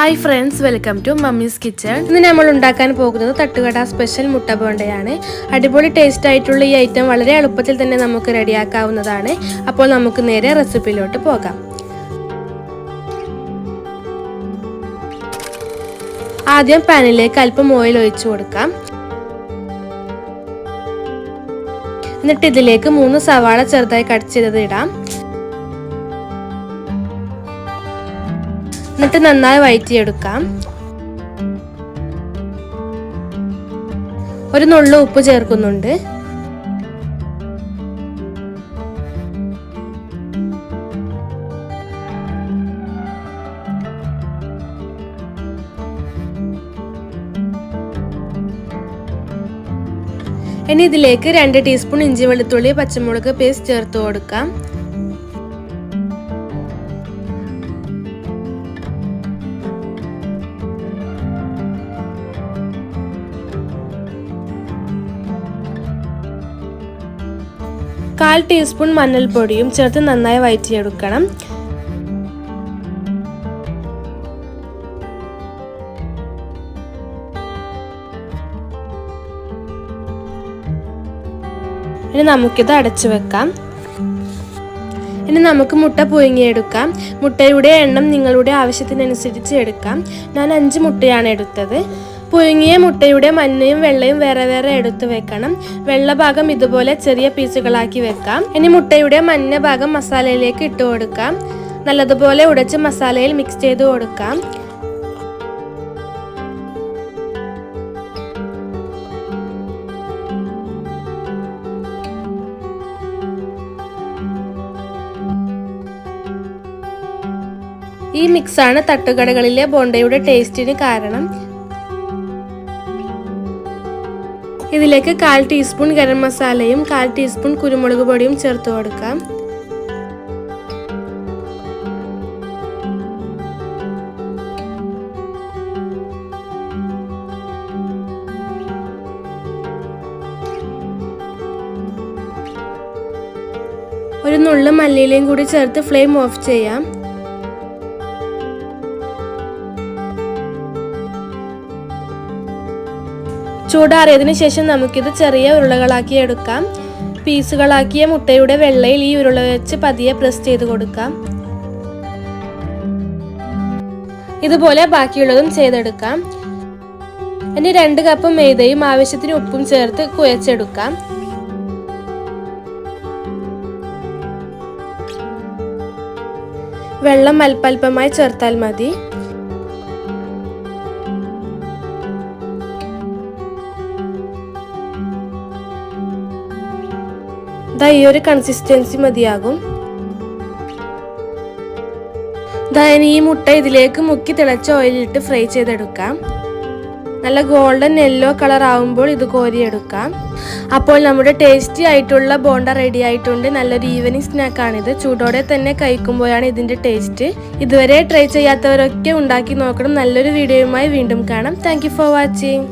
Hi friends, welcome to mummy's kitchen. ഇന്ന് നമ്മൾ ഉണ്ടാക്കാൻ പോകുന്നത് തട്ടുകട സ്പെഷ്യൽ മുട്ട ബോണ്ടയാണ്. അടിപൊളി ടേസ്റ്റ് ആയിട്ടുള്ള ഈ ഐറ്റം വളരെ എളുപ്പത്തിൽ തന്നെ നമുക്ക് റെഡിയാക്കാവുന്നതാണ്. അപ്പോൾ നമുക്ക് നേരെ റെസിപ്പിയിലോട്ട് പോകാം. ആദ്യം പാനിലേക്ക് അല്പം ഓയിൽ ഒഴിച്ചു കൊടുക്കാം. എന്നിട്ട് ഇതിലേക്ക് 3 സവാള ചെറുതായി കട്ട് ചെയ്തത് ഇടാം. എന്നിട്ട് നന്നായി വഴറ്റിയെടുക്കാം. ഒരു നുള്ളു ഉപ്പ് ചേർക്കുന്നുണ്ട്. ഇനി ഇതിലേക്ക് 2 ടീസ്പൂൺ ഇഞ്ചി വെളുത്തുള്ളി പച്ചമുളക് പേസ്റ്റ് ചേർത്ത് കൊടുക്കാം. കാൽ ടീസ്പൂൺ മഞ്ഞൾപ്പൊടിയും ചേർത്ത് നന്നായി വഴറ്റിയെടുക്കണം. ഇനി നമുക്കിത് അടച്ചു വെക്കാം. ഇനി നമുക്ക് മുട്ട പുഴുങ്ങിയെടുക്കാം. മുട്ടയുടെ എണ്ണം നിങ്ങളുടെ ആവശ്യത്തിനനുസരിച്ച് എടുക്കാം. ഞാൻ 5 മുട്ടയാണ് എടുത്തത്. പുഴുങ്ങിയ മുട്ടയുടെ മഞ്ഞയും വെള്ളയും വേറെ വേറെ എടുത്തു വെക്കണം. വെള്ള ഭാഗം ഇതുപോലെ ചെറിയ പീസുകളാക്കി വെക്കാം. ഇനി മുട്ടയുടെ മഞ്ഞ ഭാഗം മസാലയിലേക്ക് ഇട്ട് കൊടുക്കാം. നല്ലതുപോലെ ഉടച്ച് മസാലയിൽ മിക്സ് ചെയ്ത് കൊടുക്കാം. ഈ മിക്സാണ് തട്ടുകടകളിലെ ബോണ്ടയുടെ ടേസ്റ്റിന് കാരണം. ഇതിലേക്ക് 1/4 ടീസ്പൂൺ ഗരം മസാലയും 1/4 ടീസ്പൂൺ കുരുമുളക് പൊടിയും ചേർത്ത് കൊടുക്കാം. ഒരു നുള്ളു മല്ലിയിലയും കൂടി ചേർത്ത് ഫ്ലെയിം ഓഫ് ചെയ്യാം. ചൂടാറിയതിനു ശേഷം നമുക്കിത് ചെറിയ ഉരുളകളാക്കി എടുക്കാം. പീസുകളാക്കിയ മുട്ടയുടെ വെള്ളയിൽ ഈ ഉരുള വെച്ച് പതിയെ പ്രസ് ചെയ്ത് കൊടുക്കാം. ഇതുപോലെ ബാക്കിയുള്ളതും ചെയ്തെടുക്കാം. ഇനി 2 കപ്പ് മൈദയും ആവശ്യത്തിന് ഉപ്പും ചേർത്ത് കുഴച്ചെടുക്കാം. വെള്ളം അല്പമായി ചേർത്താൽ മതി. ഈ ഒരു കൺസിസ്റ്റൻസി മതിയാകും. ഈ മുട്ട ഇതിലേക്ക് മുക്കി തിളച്ച ഓയിലിട്ട് ഫ്രൈ ചെയ്തെടുക്കാം. നല്ല ഗോൾഡൻ യെല്ലോ കളർ ആവുമ്പോൾ ഇത് കോരിയെടുക്കാം. അപ്പോൾ നമ്മുടെ ടേസ്റ്റി ആയിട്ടുള്ള ബോണ്ട റെഡി ആയിട്ടുണ്ട്. നല്ലൊരു ഈവനിങ് സ്നാക്കാണിത്. ചൂടോടെ തന്നെ കഴിക്കുമ്പോഴാണ് ഇതിൻ്റെ ടേസ്റ്റ്. ഇതുവരെ ട്രൈ ചെയ്യാത്തവരൊക്കെ ഉണ്ടാക്കി നോക്കണം. നല്ലൊരു വീഡിയോയുമായി വീണ്ടും കാണാം. Thank you for watching.